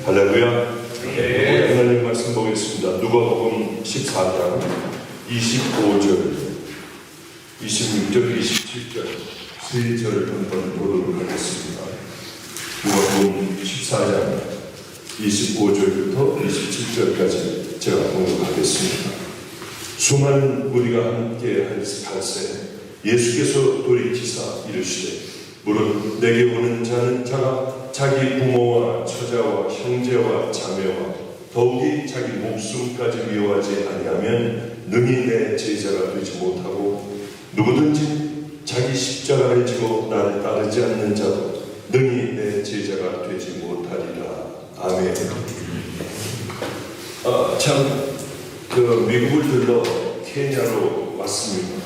할렐루야. 하나님 말씀 보겠습니다. 누가복음 14장 25절, 26절, 27절 세 절을 한번 보도록 하겠습니다. 누가복음 14장 25절부터 27절까지 제가 봉독하겠습니다. 수많은 무리가 함께 할세 예수께서 돌이키사 이르시되 무릇 내게 오는 자는 자가 자기 부모와 처자와 형제와 자매와 더욱이 자기 목숨까지 미워하지 아니하면 능히 내 제자가 되지 못하고 누구든지 자기 십자가를 지고 나를 따르지 않는 자도 능히 내 제자가 되지 못하리라. 아멘. 미국을 들러 케냐로 왔습니다.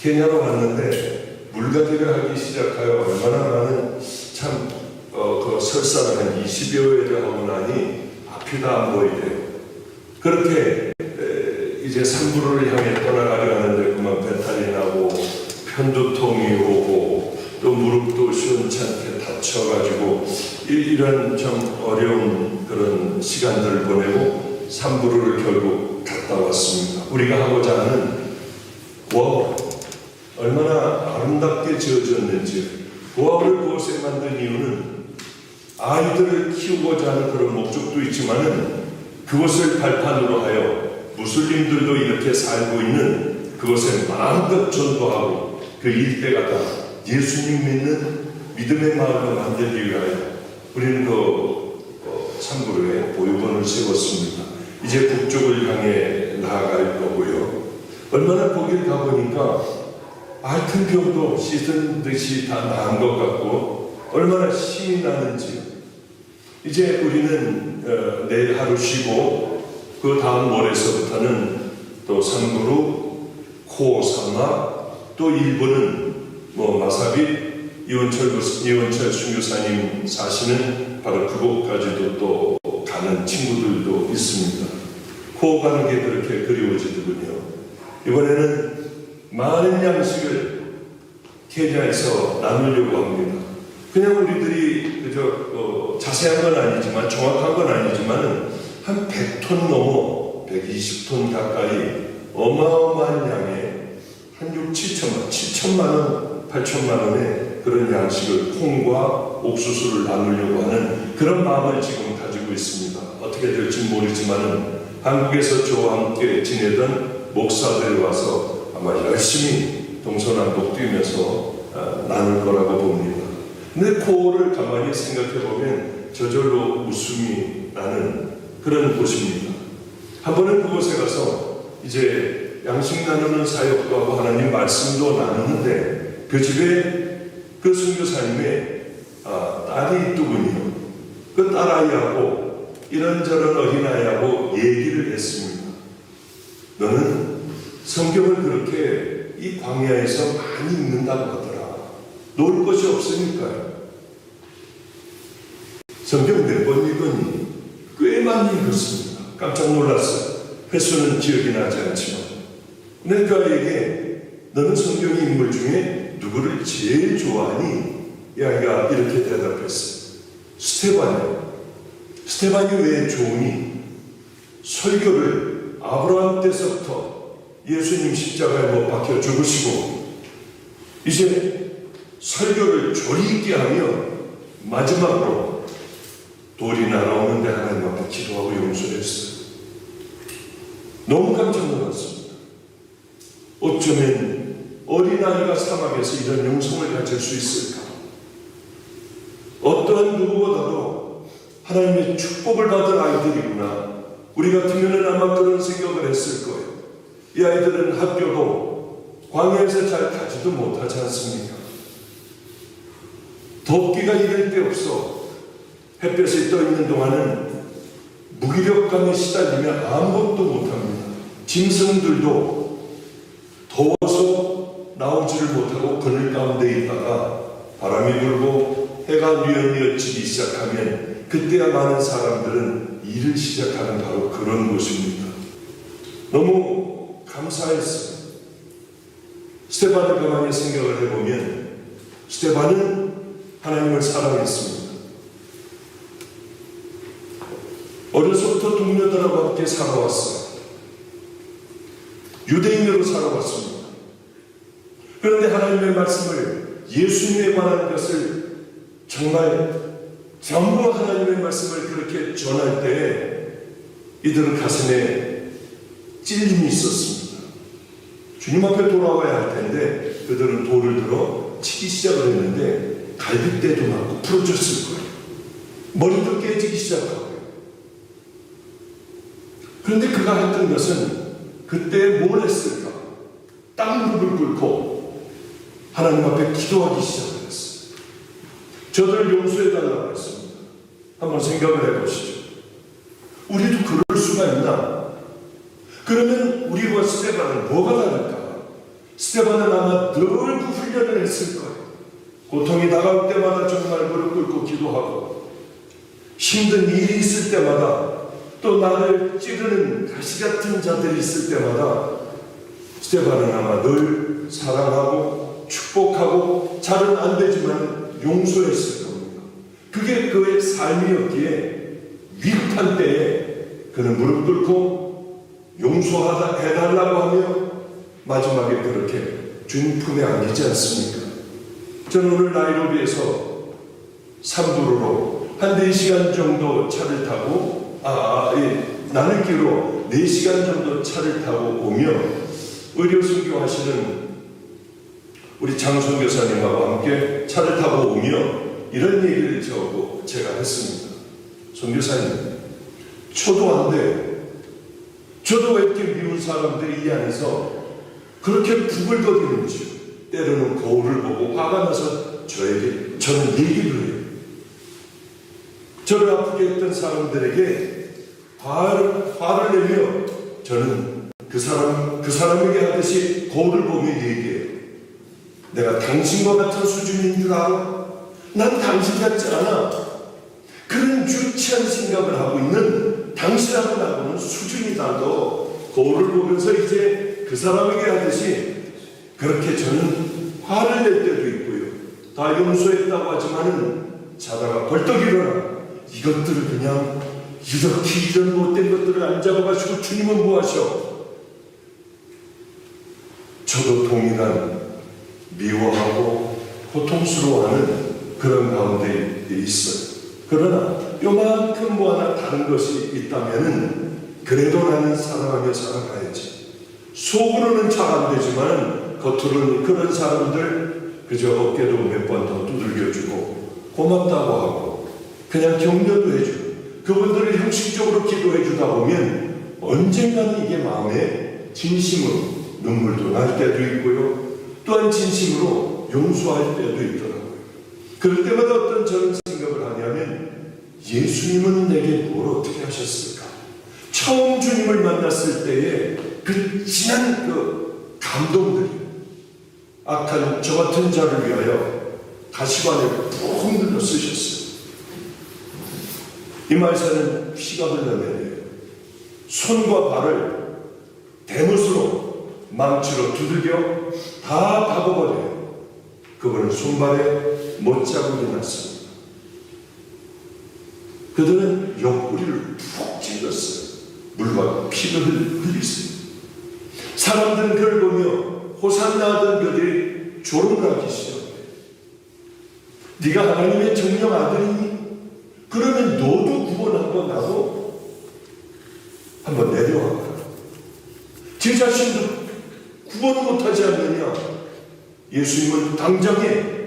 케냐로 왔는데 물가기를 하기 시작하여 얼마나 많은 설사를 한 20여 회를 하고 나니 앞이 다 안 보이대요. 그렇게 이제 산부를 향해 떠나가려 하는데 그만 배탈이 나고 편두통이 오고 또 무릎도 시원찮게 다쳐가지고 이런 좀 어려운 그런 시간들을 보내고 산부를 결국 갔다 왔습니다. 우리가 하고자 하는 얼마나 아름답게 지어졌는지, 고아를 그곳에 만든 이유는 아이들을 키우고자 하는 그런 목적도 있지만은 그것을 발판으로 하여 무슬림들도 이렇게 살고 있는 그것에 마음껏 전도하고 그 일대가 다 예수님 믿는 믿음의 마을로 만들기 위하여 우리는 산부로에 보육원을 세웠습니다. 이제 북쪽을 향해 나아갈 거고요. 얼마나 거길 가보니까 앓던 병도 씻은 듯이 다 나은 것 같고 얼마나 힘이 나는지. 이제 우리는 내일 하루 쉬고 그 다음 모레서부터는 또 산부로 코사마 또 일부는 마사빗 이원철 순교사님 사시는 바로 그곳까지도 또 가는 친구들도 있습니다. 코 가는 게 그렇게 그리워지더군요. 이번에는 많은 양식을 케냐에서 나누려고 합니다. 그냥 우리들이 그저 자세한 건 아니지만 정확한 건 아니지만 한 100톤 넘어 120톤 가까이 어마어마한 양의 한 7천만 원, 8천만 원의 그런 양식을 콩과 옥수수를 나누려고 하는 그런 마음을 지금 가지고 있습니다. 어떻게 될지 모르지만 한국에서 저와 함께 지내던 목사들이 와서 아마 열심히 동서남북 뛰면서 나눌 거라고 봅니다. 근데 코를 가만히 생각해 보면 저절로 웃음이 나는 그런 곳입니다. 한 번은 그곳에 가서 이제 양식 나누는 사역도 하고 하나님 말씀도 나누는데 그 집에 그 선교사님의 딸이 있더군요. 그 딸아이하고 이런저런 어린아이하고 얘기를 했습니다. 너는 성경을 그렇게 이 광야에서 많이 읽는다고 하더라. 놀 것이 없으니까요. 성경 몇 번 읽었니? 꽤 많이 읽었습니다. 깜짝 놀랐어요. 횟수는 기억이 나지 않지만. 근데 그 아이에게 너는 성경의 인물 중에 누구를 제일 좋아하니? 이 아이가 이렇게 대답했어요. 스테반이요. 스테반이 왜 좋으니? 설교를 아브라함 때서부터 예수님 십자가에 못 박혀 죽으시고 이제 설교를 조리 있게 하며 마지막으로 돌이 날아오는데 하나님 앞에 기도하고 용서를 했어요. 너무 깜짝 놀랐습니다. 어쩌면 어린아이가 사막에서 이런 영성을 가질 수 있을까? 어떠한 누구보다도 하나님의 축복을 받은 아이들이구나. 우리 같으면 아마 그런 생각을 했을 거예요. 이 아이들은 학교도 광야에서 잘 가지도 못하지 않습니까? 덥기가 이럴 데 없어. 햇볕에 떠 있는 동안은 무기력감에 시달리며 아무것도 못합니다. 짐승들도 더워서 나오지를 못하고 그늘 가운데 있다가 바람이 불고 해가 뉘엿뉘엿지기 시작하면 그때야 많은 사람들은 일을 시작하는 바로 그런 곳입니다. 너무 감사했어요. 스테반을 가만히 생각을 해보면 스테반은 하나님을 사랑했습니다. 어려서부터 동료들하고 함께 살아왔어요. 유대인으로 살아왔습니다. 그런데 하나님의 말씀을, 예수님에 관한 것을 정말 전부 하나님의 말씀을 그렇게 전할 때 이들은 가슴에 찔림이 있었습니다. 주님 앞에 돌아와야 할 텐데 그들은 돌을 들어 치기 시작을 했는데 갈빗대도 맞고 부러졌을 거예요. 머리도 깨지기 시작하고요. 그런데 그가 했던 것은 그때 뭘 했을까? 땅 무릎을 꿇고 하나님 앞에 기도하기 시작을 했어요. 저들을 용서해달라고 했습니다. 한번 생각을 해보시죠. 우리도 그럴 수가 있나? 그러면 우리와 스데반은 뭐가 다를까? 스데반은 아마 늘 그 훈련을 했을 거예요. 고통이 다가올 때마다 정말 무릎 꿇고 기도하고, 힘든 일이 있을 때마다, 또 나를 찌르는 가시 같은 자들이 있을 때마다 스데반은 아마 늘 사랑하고 축복하고, 잘은 안 되지만 용서했을 겁니다. 그게 그의 삶이었기에 위급한 때에 그는 무릎 꿇고 용서해달라고 하며 마지막에 그렇게 주님 품에 안기지 않습니까? 저는 오늘 나이로비에서 삼부로로 한 4시간 정도 차를 타고 나는길로 4시간 정도 차를 타고 오며 의료선교 하시는 우리 장선 교사님하고 함께 차를 타고 오며 이런 얘기를 제가 했습니다. 선교사님, 저도 안 돼요. 저도 왜 이렇게 미운 사람들이 이 안에서 그렇게 부글거리는지, 때로는 거울을 보고 화가 나서 저는 얘기를 해요. 저를 아프게 했던 사람들에게 화를 내며 저는 그 사람에게 하듯이 거울을 보며 얘기해요. 내가 당신과 같은 수준인 줄 알아? 난 당신 같지 않아. 그런 유치한 생각을 하고 있는 당신하고 나하고는 수준이 달라. 거울을 보면서 이제 그 사람에게 하듯이 그렇게 저는 화를 낼 때도 있고요. 다 용서했다고 하지만은 자다가 벌떡 일어나 이것들을 그냥 이렇게 이런 못된 것들을 안 잡아가지고 주님은 뭐 하셔? 저도 동일한 미워하고 고통스러워하는 그런 가운데 있어요. 그러나 요만큼 뭐 하나 다른 것이 있다면은 그래도 나는 사랑하며 살아가야지. 속으로는 잘 안 되지만 겉으로는 그런 사람들 그저 어깨도 몇 번 더 두들겨주고 고맙다고 하고 그냥 격려도 해주고 그분들을 형식적으로 기도해 주다 보면 언젠가는 이게 마음에 진심으로 눈물도 날 때도 있고요. 또한 진심으로 용서할 때도 있더라고요. 그럴 때마다 어떤 저런 생각을 하냐면 예수님은 내게 뭘 어떻게 하셨을까? 처음 주님을 만났을 때의 그 진한 그 감동들이 악한 저 같은 자를 위하여 가시관을 푹 눌러 쓰셨어요. 이 말씀은 피가 흘러내려요. 손과 발을 대못으로 망치로 두들겨 다 박아버려요. 그분은 손발에 못자국이 났습니다. 그들은 옆구리를 푹 찔렀어요. 물과 피를 흘리세요. 사람들은 그를 보며 호산나 하던 그들이 조롱을 하기 시작해요. 네가 하나님의 정령 아들이니? 그러면 너도 구원하고 나도 한번 내려와봐. 제 자신도 구원 못하지 않느냐? 예수님은 당장에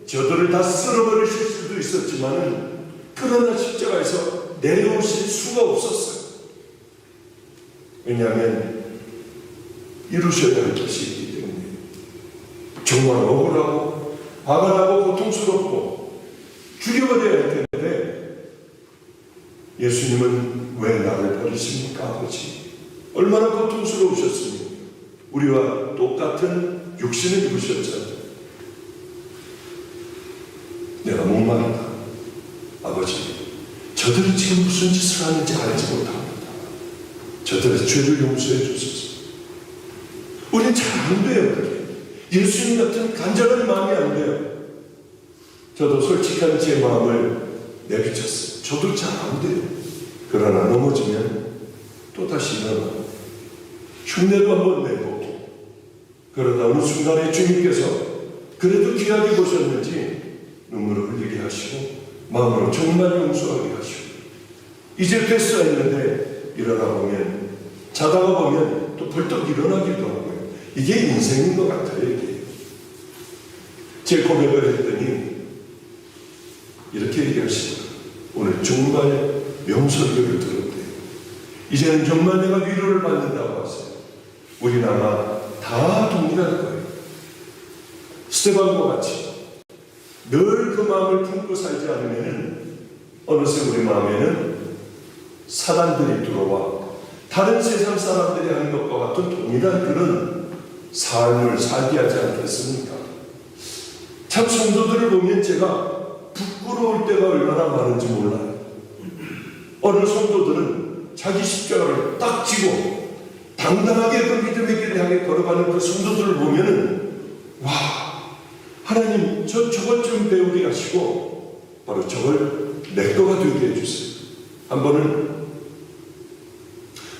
저들을 다 쓸어버리실 수도 있었지만은 그러나 십자가에서 내려오실 수가 없었어요. 왜냐하면 이루셔야 할 것이 있기 때문에 정말 억울하고 화가 나고 고통스럽고 죽여버려야 할 텐데 예수님은 왜 나를 버리십니까? 아버지 얼마나 고통스러우셨습니까? 우리와 똑같은 육신을 입으셨잖아요. 내가 목마르다. 아버지 저들이 지금 무슨 짓을 하는지 알지 못합니다. 저들의 죄를 용서해 주소서. 우리는 잘 안 돼요. 그게. 예수님 같은 간절한 마음이 안 돼요. 저도 솔직한 제 마음을 내비쳤어요. 저도 잘 안 돼요. 그러나 넘어지면 또다시 일어나 흉내도 한번 내고, 그러다 어느 순간에 주님께서 그래도 귀하게 보셨는지 눈물을 흘리게 하시고 마음으로 정말 용서하게 하시고, 이제 됐어 했는데 일어나 보면, 자다가 보면 또 벌떡 일어나기도 하고요. 이게 인생인 것 같아요. 이게 제 고백을 했더니 이렇게 얘기하시더라고요. 오늘 정말 명설교를 들었대요. 이제는 정말 내가 위로를 받는다고 하세요. 우리는 아마 다 동일할 거예요. 스테반과 같이 늘 그 마음을 품고 살지 않으면 어느새 우리 마음에는 사단들이 들어와 다른 세상 사람들이 하는 것과 같은 동일한 그런 삶을 살게 하지 않겠습니까? 참 성도들을 보면 제가 부끄러울 때가 얼마나 많은지 몰라요. 어느 성도들은 자기 십자가를 딱 쥐고 당당하게 그 믿음의 길을 향해 걸어가는 그 성도들을 보면은, 와, 하나님 저것 좀 배우게 하시고 바로 저걸 내 거가 되게 해주세요. 한 번은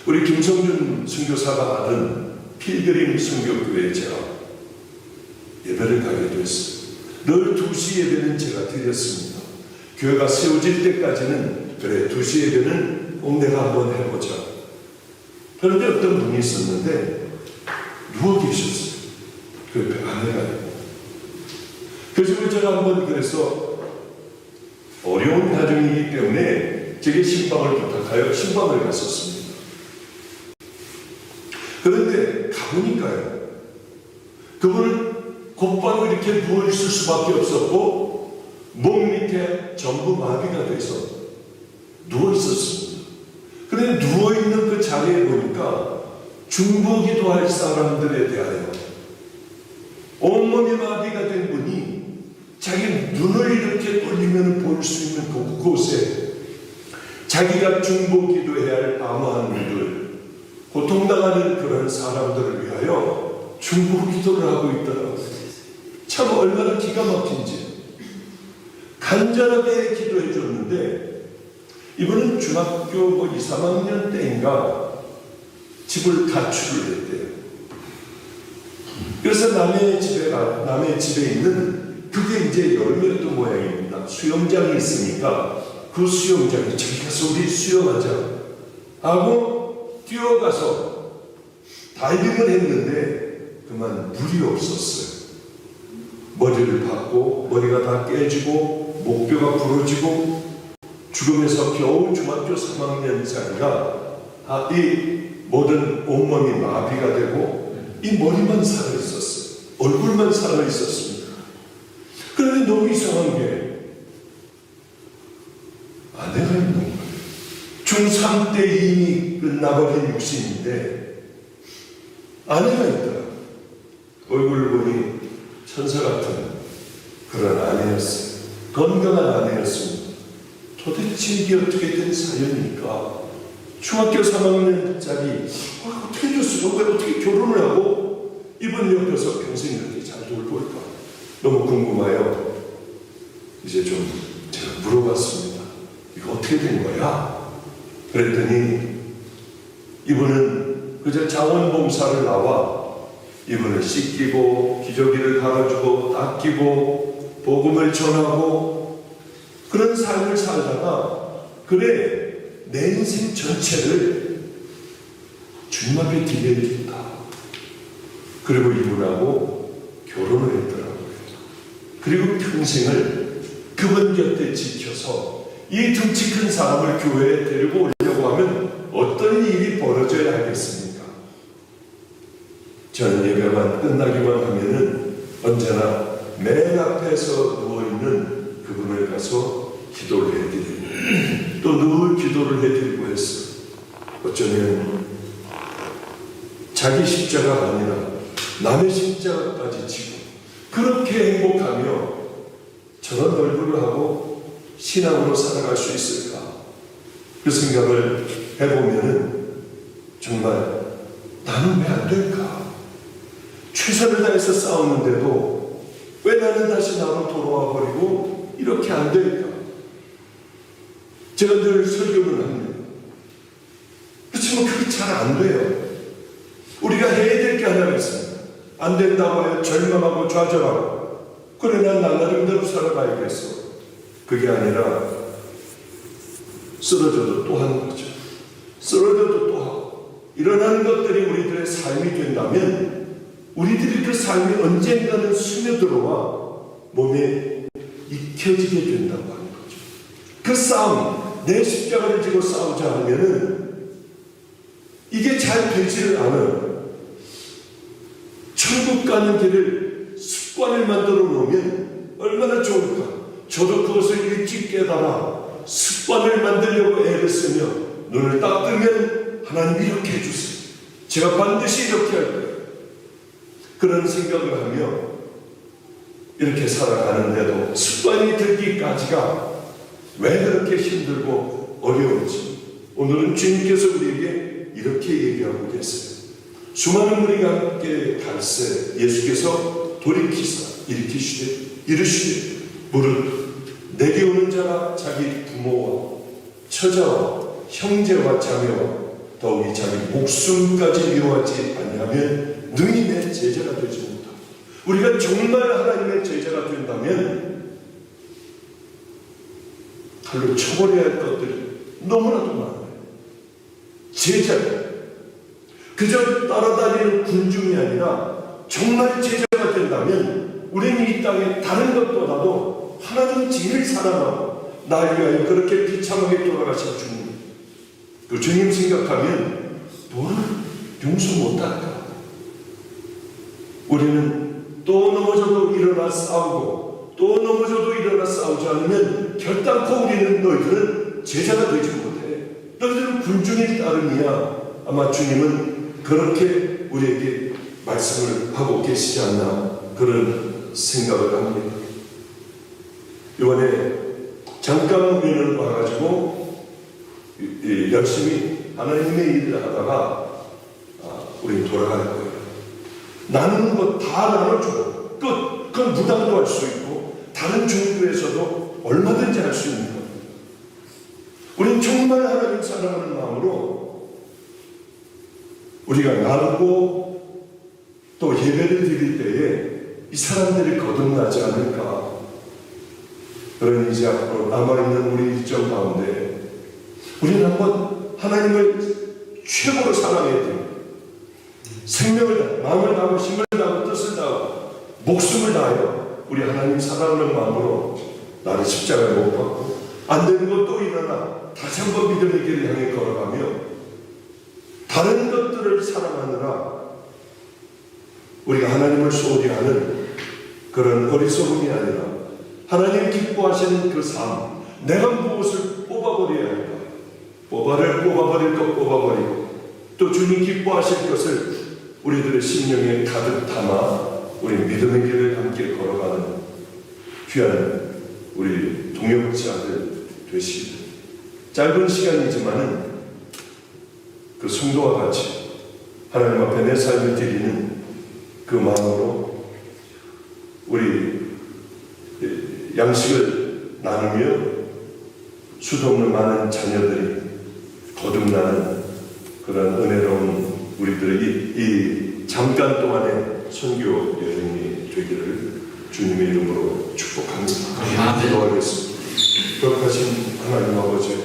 우리 김성준 선교사가 하는 필그림 선교교회에 제가 예배를 가게 됐어요. 늘 2시 예배는 제가 드렸습니다. 교회가 세워질 때까지는 그래 2시 예배는 꼭 내가 한번 해보자. 그런데 어떤 분이 있었는데 누워 계셨어요. 그 옆에 아내가 있고. 그래서 제가 한번 그래서 어려운 가정이기 때문에 제게 신방을 부탁하여 신방을 갔었습니다. 그런데 가보니까요, 그분은 곧바로 이렇게 누워있을 수밖에 없었고 목 밑에 전부 마비가 돼서 누워있었습니다. 그런데 누워있는 그 자리에 보니까 중보기도 할 사람들에 대하여 온몸이 마비가 된 분이 자기 눈을 이렇게 돌리면 볼 수 있는 그곳에 자기가 중보기도해야 할 암호한 분들, 고통당하는 그런 사람들을 위하여 중보기도를 하고 있더라고요. 참 얼마나 기가 막힌지 간절하게 기도해 줬는데, 이분은 중학교 2, 3학년 때인가 집을 가출을 했대요. 그래서 남의 집에 있는 그게 이제 열매였던 모양입니다. 수영장이 있으니까 그 수영장에 저기 가서 우리 수영하자 하고 뛰어가서 다이빙을 했는데 그만 물이 없었어요. 머리를 박고 머리가 다 깨지고 목뼈가 부러지고 죽음에서 겨우 중학교 3학년짜리가 이 모든 온몸이 마비가 되고 이 머리만 살아있었어요. 얼굴만 살아있었습니다. 그런데 너무 이상한 게 아내가 있는 거예요. 중3 때 이미 끝나버린 육신인데 아내가 있더라고요. 얼굴을 보니 천사 같은 그런 아내였어요. 건강한 아내였습니다. 도대체 이게 어떻게 된 사연입니까? 중학교 3학년짜리 어떻게 됐어요? 왜 어떻게 결혼을 하고 이번 옆에서 평생 이렇게 잘 돌볼까? 너무 궁금해요. 이제 좀 제가 물어봤습니다. 이거 어떻게 된 거야? 그랬더니 이분은 그저 자원봉사를 나와 이분을 씻기고 기저귀를 갈아주고 닦이고 복음을 전하고 그런 삶을 살다가 그래 내 인생 전체를 주님 앞에 드려야겠다. 그리고 이분하고 결혼을 했더라고요. 그리고 평생을 그분 곁에 지켜서 이 등치 큰 사람을 교회에 데리고 오려고 하면 어떤 일이 벌어져야 하겠습니까? 저는 예배만 끝나기만 하면은 언제나 맨 앞에서 누워있는 그분을 가서 기도를 해드리고 또 늘 기도를 해드리고 했어요. 어쩌면 자기 십자가가 아니라 남의 십자가까지 지고 그렇게 행복하며 저런 얼굴을 하고 신앙으로 살아갈 수 있을까? 그 생각을 해보면은 정말 나는 왜 안 될까? 최선을 다해서 싸우는데도 왜 나는 다시 나로 돌아와 버리고 이렇게 안 될까? 제가 늘 설교를 합니다. 잘 안 돼요. 우리가 해야 될 게 하나가 있습니다. 안 된다고 하여 절망하고 좌절하고 그래 난 나름대로 살아가야겠어. 그게 아니라 쓰러져도 또 하는 거죠. 쓰러져도 또 하고 일어나는 것들이 우리들의 삶이 된다면 우리들이 그 삶이 언젠가는 스며들어와 몸에 익혀지게 된다고 하는 거죠. 그 싸움, 내 십자가를 지고 싸우자 하면은 이게 잘 되지를 않아요. 천국 가는 길을 습관을 만들어 놓으면 얼마나 좋을까. 저도 그것을 일찍 깨달아 습관을 만들려고 애를 쓰며 눈을 딱 뜨면 하나님 이렇게 해주세요. 제가 반드시 이렇게 할 거예요. 그런 생각을 하며 이렇게 살아가는데도 습관이 들기까지가 왜 그렇게 힘들고 어려운지 오늘은 주님께서 우리에게 이렇게 얘기하고 계세요. 수많은 무리가 함께 갈새 예수께서 돌이키사 이르시되 무릇 내게 오는 자가 자기 부모와 처자와 형제와 자매와 더욱이 자기 목숨까지 미워하지 아니하면 능히 내 제자가 되지 못하고 우리가 정말 하나님의 제자가 된다면 칼로 쳐버려야 할 것들이 너무나도 많아요. 제자 그저 따라다니는 군중이 아니라 정말 제자가 된다면 우리는 이 땅에 다른 것보다도 하나님 제일 사랑하고 나를 위하여 그렇게 비참하게 돌아가신 주님 그 주님 생각하면 너를 용서 못할까? 우리는 또 넘어져도 일어나 싸우고 또 넘어져도 일어나 싸우지 않으면 결단코 우리는 너희들은 제자가 되지 못해. 너희들은 군중의 따름이야. 아마 주님은 그렇게 우리에게 말씀을 하고 계시지 않나 그런 생각을 합니다. 이번에 잠깐 우리는 와가지고 열심히 하나님의 일을 하다가 우리는 돌아갈 거예요. 나누는 거 다 나눠줘. 그건 무당도 할 수 있고 다른 종교에서도 얼마든지 할 수 있는 겁니다. 우리는 정말 하나님 사랑하는 마음으로 우리가 나누고 또 예배를 드릴 때에 이 사람들이 거듭나지 않을까. 그런 이제 앞으로 남아있는 우리 일정 가운데 우리는 한번 하나님을 최고로 사랑해야 돼요. 생명을 다하고 마음을 다하고 힘을 다하고 뜻을 다하고 목숨을 다하여 우리 하나님 사랑하는 마음으로 나를 십자가에 못 박고 안 되는 것도 일어나 다시 한번 믿음의 길을 향해 걸어가며 다른 것들을 사랑하느라 우리가 하나님을 소홀히 하는 그런 어리석음이 아니라 하나님 기뻐하시는 그 삶, 내가 무엇을 뽑아버려야 할까? 뽑아버릴 것 뽑아버리고 또 주님 기뻐하실 것을 우리들의 심령에 가득 담아 우리 믿음의 길을 함께 걸어가는 귀한 우리 동역자들 되시기를. 짧은 시간이지만은 그 성도와 같이 하나님 앞에 내 삶을 드리는 그 마음으로 우리 양식을 나누며 수도 없는 많은 자녀들이 거듭나는 그런 은혜로운 우리들의 이 잠깐 동안의 선교 여행이 되기를 주님의 이름으로 축복합니다. 기도하겠습니다. 거룩하신 하나님 아버지,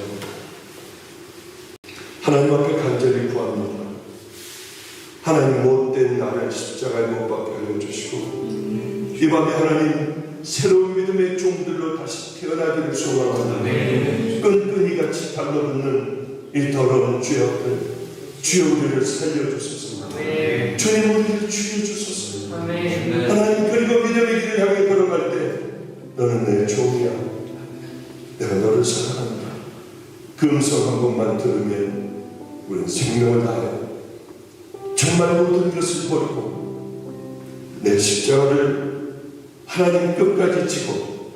하나님 앞에 간절히 구합니다. 하나님 못된 나를 십자가에 못 박게 하여 주시고 이 밤에 하나님 새로운 믿음의 종들로 다시 태어나기를 소망합니다. 끈끈이 같이 달라붙는 이 더러운 죄악들 주여 우리를 살려주소서. 주님 우리를 주여주소서. 하나님 그리고 믿음의 길을 향해 걸어갈 때 너는 내 종이야. 내가 너를 사랑한다. 그 음성 한 번만 들으면 우리는 생명을 다하여 정말 모든 것을 버리고 내 십자가를 하나님 끝까지 지고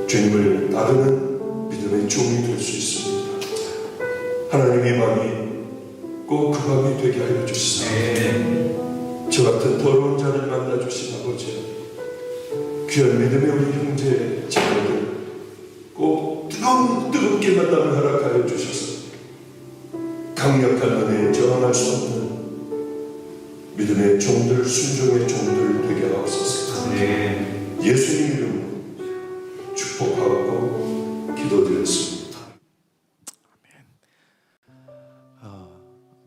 주님을 따르는 믿음의 종이 될 수 있습니다. 하나님의 밤이 꼭 그 밤이 되게 하여 주시옵소서. 저 같은 더러운 자를 만나 주신 아버지, 귀한 믿음의 우리 형제 자매들 꼭 뜨겁게 만남을 허락하여 주셔서 강력한 은혜에 저항할 수 없는 믿음의 종들, 순종의 종들 되게 하옵소서. 예수님 이름으로 축복하고 기도드렸습니다.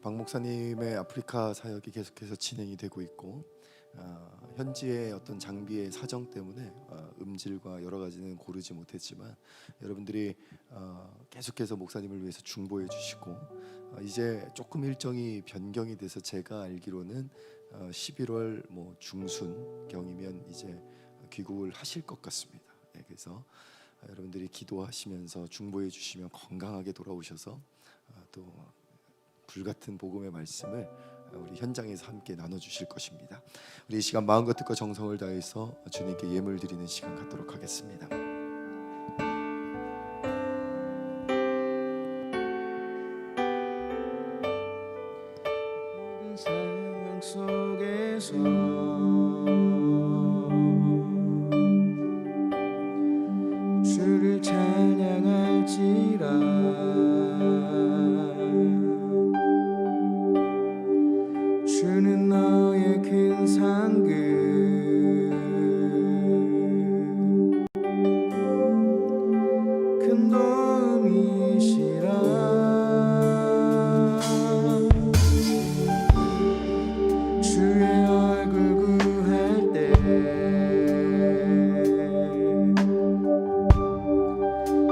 박 목사님의 아프리카 사역이 계속해서 진행이 되고 있고, 현지의 어떤 장비의 사정 때문에 음질과 여러 가지는 고르지 못했지만 여러분들이 계속해서 목사님을 위해서 중보해 주시고, 이제 조금 일정이 변경이 돼서 제가 알기로는 11월 중순경이면 이제 귀국을 하실 것 같습니다. 그래서 여러분들이 기도하시면서 중보해 주시면 건강하게 돌아오셔서 또 불같은 복음의 말씀을 우리 현장에서 함께 나눠주실 것입니다. 우리 이 시간 마음과 뜻과 정성을 다해서 주님께 예물 드리는 시간 갖도록 하겠습니다. 모든 상황 속에서 주를 찬양할지라. 주는 너의 큰 상급, 큰 도움이시라. 주의 얼굴 구할 때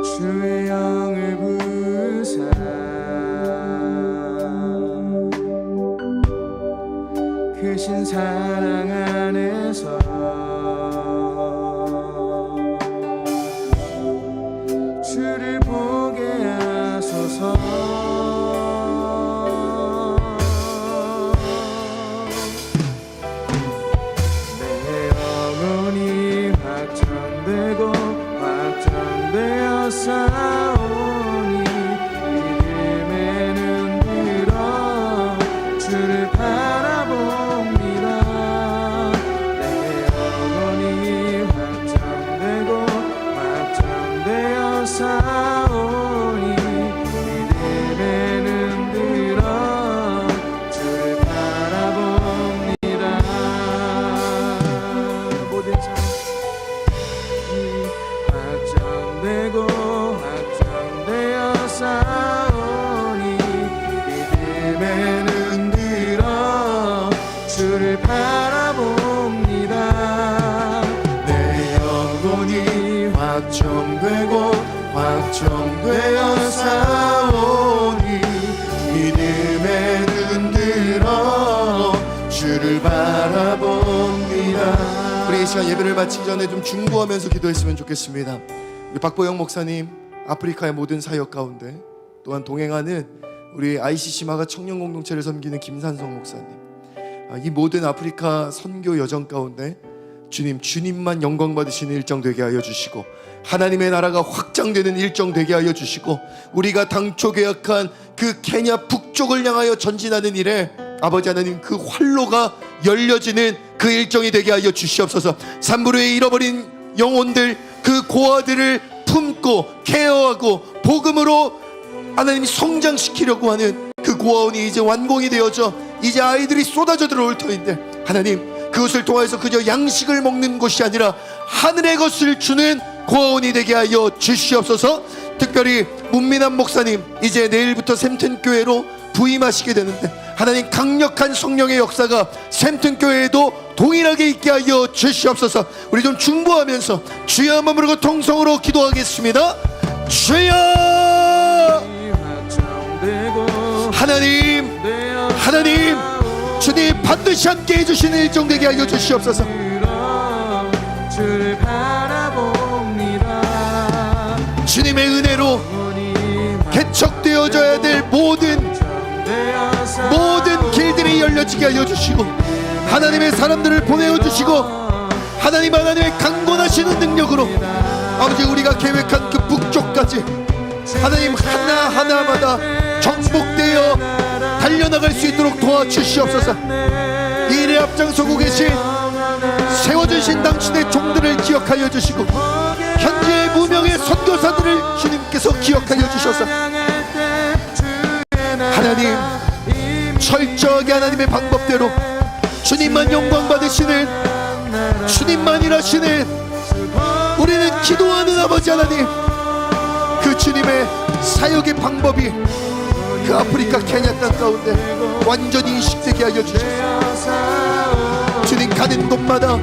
주의 영을 부으사 크신 사랑 안에서 주를 보게 하소서. 내 영혼이 확정되고 확정되어 싸우니 믿음에는 들어 주를 바라봅니다. 내 영혼이 확정되고 확정되어 싸우니 믿음에는 들어 주를 바라봅니다. 모든 삶이 확정되고 확정되어 싸우니 믿음에는 들어 주를 바라봅니다. 내 영혼이 확정되고 확정되어 싸우니 믿음에는 들어 주를 바라봅니다. 우리 이 시간 예배를 마치기 전에 좀 중보하면서 기도했으면 좋겠습니다. 우리 박보영 목사님, 아프리카의 모든 사역 가운데 또한 동행하는 우리 ICC 마가 청년 공동체를 섬기는 김산성 목사님, 이 모든 아프리카 선교 여정 가운데 주님만 영광 받으시는 일정 되게 하여 주시고, 하나님의 나라가 확장되는 일정 되게 하여 주시고, 우리가 당초 계약한 그 케냐 북쪽을 향하여 전진하는 일에 아버지 하나님 그 활로가 열려지는 그 일정이 되게 하여 주시옵소서. 산부로에 잃어버린 영혼들, 그 고아들을 품고 케어하고 복음으로 하나님이 성장시키려고 하는 그 고아원이 이제 완공이 되어져 이제 아이들이 쏟아져 들어올 터인데, 하나님 그것을 통해서 그저 양식을 먹는 것이 아니라 하늘의 것을 주는 고아원이 되게 하여 주시옵소서. 특별히 문민환 목사님 이제 내일부터 샘튼교회로 부임하시게 되는데, 하나님 강력한 성령의 역사가 샘튼교회에도 동일하게 있게 하여 주시옵소서. 우리 좀 중보하면서 주여 한번 부르고 통성으로 기도하겠습니다. 주여! 하나님 주님 반드시 함께 해주시는 일정 되게 하여 주시옵소서. 주님의 은혜로 개척되어져야 될 모든 길들이 열려지게 하여 주시고, 하나님의 사람들을 보내어 주시고, 하나님의 강권하시는 능력으로 아버지 우리가 계획한 그 북쪽까지 하나님 하나하나마다 정복되어 달려나갈 수 있도록 도와주시옵소서. 이 일에 앞장서고 계신 세워주신 당신의 종들을 기억하여 주시고, 현재 무명의 선교사들을 주님께서 기억하여 주셔서 하나님, 철저하게 하나님의 방법대로 주님만 영광 받으시는, 주님만 일하시는 우리는 기도하는 아버지 하나님, 그 주님의 사역의 방법이 그 아프리카 케냐 땅 가운데 완전히 인식되게 하여 주셔서 주님, 가는 곳마다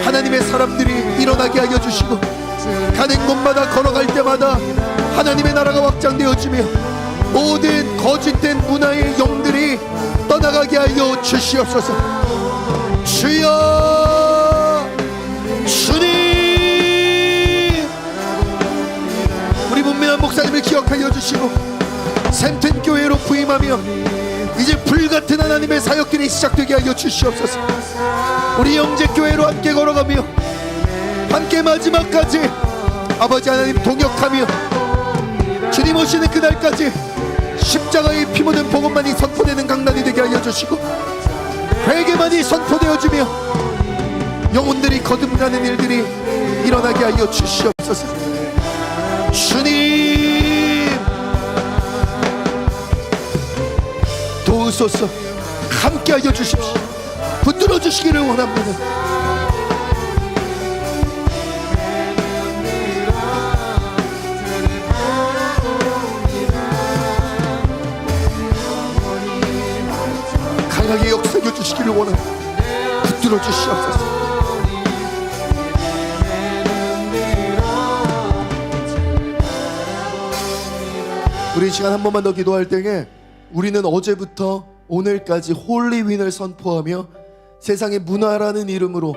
하나님의 사람들이 일어나게 하여 주시고, 가는 곳마다 걸어갈 때마다 하나님의 나라가 확장되어지며 모든 거짓된 문화의 영들이 떠나가게 하여 주시옵소서. 주여, 주님, 우리 문민환 목사님을 기억하여 주시고 샘튼 교회로 부임하며 이제 불같은 하나님의 사역들이 시작되게 하여 주시옵소서. 우리 영재교회로 함께 걸어가며 함께 마지막까지 아버지 하나님 동역하며 주님 오시는 그날까지 십자가의 피 묻은 복음만이 선포되는 강단이 되게 하여 주시고, 회개만이 선포되어지며 영혼들이 거듭나는 일들이 일어나게 하여 주시옵소서. 주님 도우소서. 함께 하여 주십시오. 붙들어 주시기를 원합니다. 강하게 역사해 주시기를 원합니다. 붙들어 주시옵소서. 우리 이 시간 한 번만 더 기도할 때에 우리는 어제부터 오늘까지 홀리윈을 선포하며 세상의 문화라는 이름으로,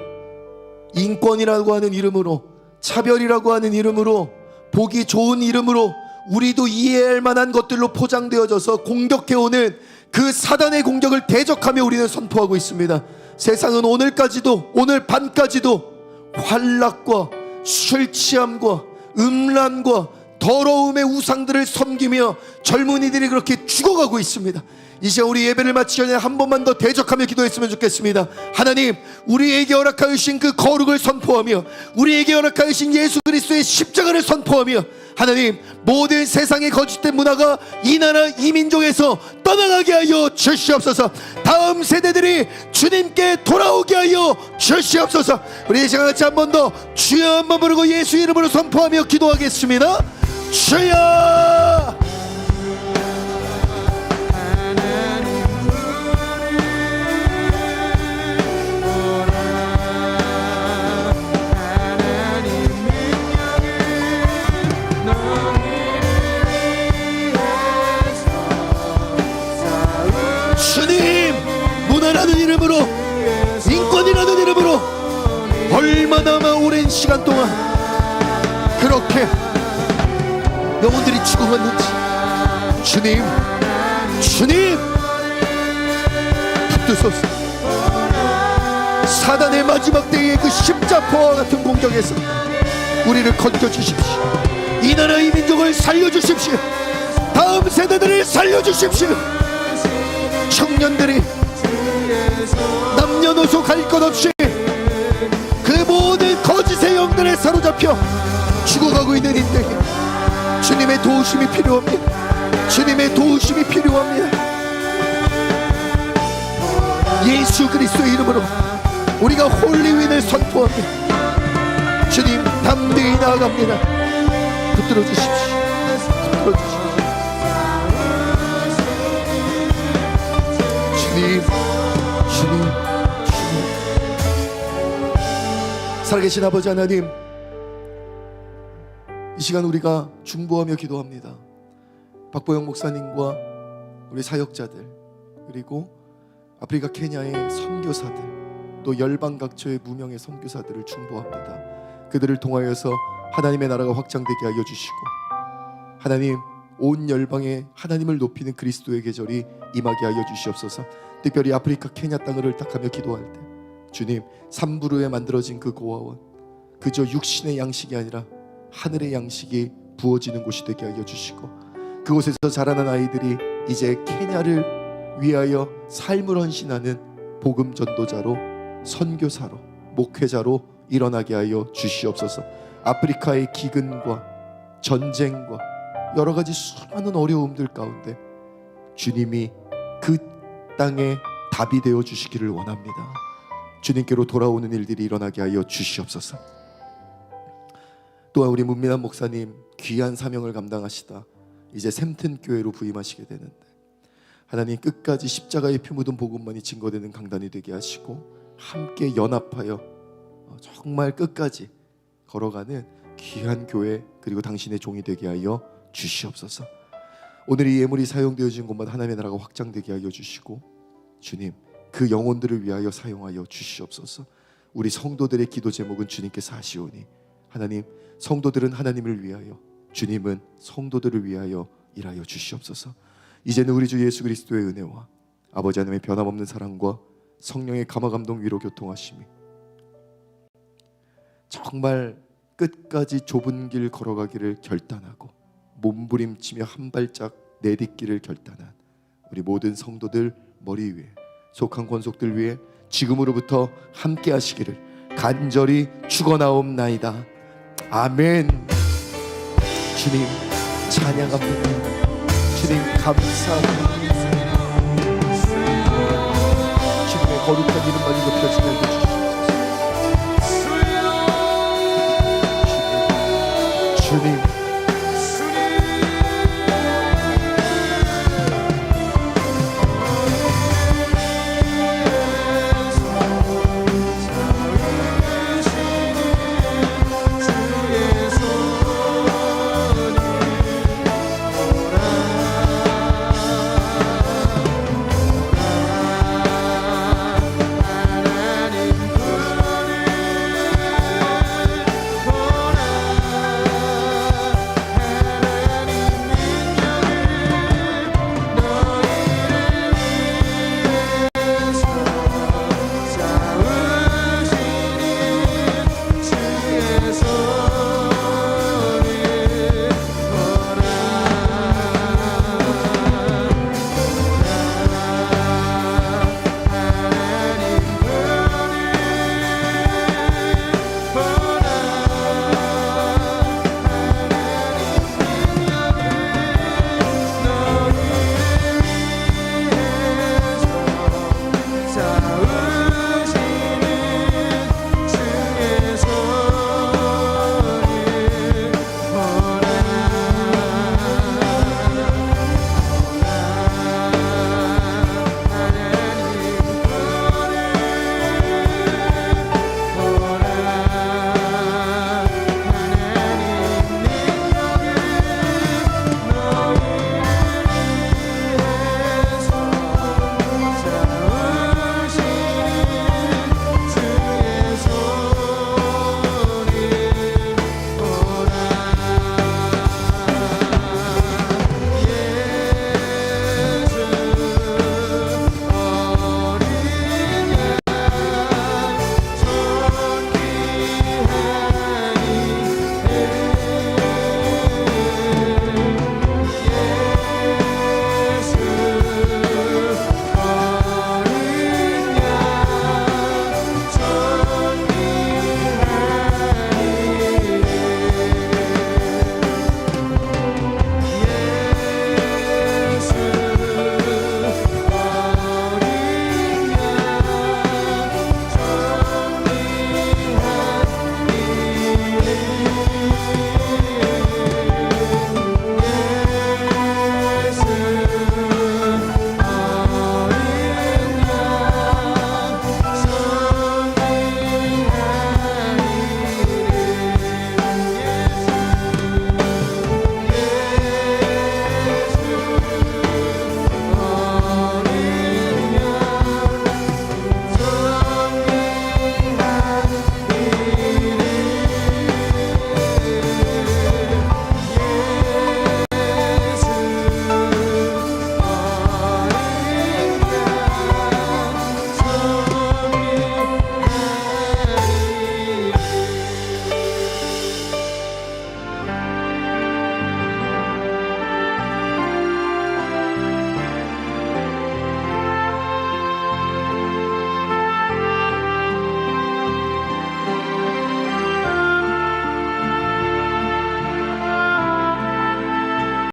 인권이라고 하는 이름으로, 차별이라고 하는 이름으로, 보기 좋은 이름으로 우리도 이해할 만한 것들로 포장되어져서 공격해오는 그 사단의 공격을 대적하며 우리는 선포하고 있습니다. 세상은 오늘까지도, 오늘 밤까지도 환락과 술 취함과 음란과 더러움의 우상들을 섬기며 젊은이들이 그렇게 죽어가고 있습니다. 이제 우리 예배를 마치기 전에 한 번만 더 대적하며 기도했으면 좋겠습니다. 하나님, 우리에게 허락하신 그 거룩을 선포하며 우리에게 허락하신 예수 그리스도의 십자가를 선포하며 하나님, 모든 세상의 거짓된 문화가 이 나라 이 민족에서 떠나가게 하여 주시옵소서. 다음 세대들이 주님께 돌아오게 하여 주시옵소서. 우리 이 시간 같이 한 번 더 주여 한번 부르고 예수 이름으로 선포하며 기도하겠습니다. 주여, 주님, 문화라는 이름으로, 인권이라는 이름으로 얼마나 오랜 시간 동안 그렇게 영혼들이 죽어갔는지, 주님, 주님 붙드소서. 사단의 마지막 때의 그 십자포와 같은 공격에서 우리를 건져주십시오. 이 나라 이 민족을 살려주십시오. 다음 세대들을 살려주십시오. 청년들이 남녀노소 갈 것 없이 그 모든 거짓의 영들에 사로잡혀 죽어가고 있는 인생에 주님의 도우심이 필요합니다. 주님의 도우심이 필요합니다. 예수 그리스도의 이름으로 우리가 홀리윈을 선포합니다. 주님, 담대히 나아갑니다. 붙들어 주십시오. 붙들어 주십시오. 주님, 주님, 주님. 살아계신 아버지 하나님, 이 시간 우리가 중보하며 기도합니다. 박보영 목사님과 우리 사역자들, 그리고 아프리카 케냐의 선교사들, 또 열방 각처의 무명의 선교사들을 중보합니다. 그들을 통하여서 하나님의 나라가 확장되게 하여 주시고, 하나님, 온 열방에 하나님을 높이는 그리스도의 계절이 임하게 하여 주시옵소서. 특별히 아프리카 케냐 땅을 탁하며 기도할 때 주님, 삼부르에 만들어진 그 고아원, 그저 육신의 양식이 아니라 하늘의 양식이 부어지는 곳이 되게 하여 주시고, 그곳에서 자라난 아이들이 이제 케냐를 위하여 삶을 헌신하는 복음 전도자로, 선교사로, 목회자로 일어나게 하여 주시옵소서. 아프리카의 기근과 전쟁과 여러 가지 수많은 어려움들 가운데 주님이 그 땅에 답이 되어 주시기를 원합니다. 주님께로 돌아오는 일들이 일어나게 하여 주시옵소서. 또한 우리 문민환 목사님 귀한 사명을 감당하시다 이제 샘튼 교회로 부임하시게 되는데, 하나님 끝까지 십자가의 피 묻은 복음만이 증거되는 강단이 되게 하시고 함께 연합하여 정말 끝까지 걸어가는 귀한 교회, 그리고 당신의 종이 되게 하여 주시옵소서. 오늘 이 예물이 사용되어진 곳마다 하나님의 나라가 확장되게 하여 주시고, 주님 그 영혼들을 위하여 사용하여 주시옵소서. 우리 성도들의 기도 제목은 주님께서 하시오니, 하나님 성도들은 하나님을 위하여, 주님은 성도들을 위하여 일하여 주시옵소서. 이제는 우리 주 예수 그리스도의 은혜와 아버지 하나님의 변함없는 사랑과 성령의 감화감동 위로 교통하심이 정말 끝까지 좁은 길 걸어가기를 결단하고 몸부림치며 한 발짝 내딛기를 결단한 우리 모든 성도들 머리 위에, 속한 권속들 위에 지금으로부터 함께 하시기를 간절히 축원하옵나이다. 아멘. 주님 찬양합니다. 주님 감사합니다. 주님의 거룩한 이름만이 높여지게 해주시옵소서.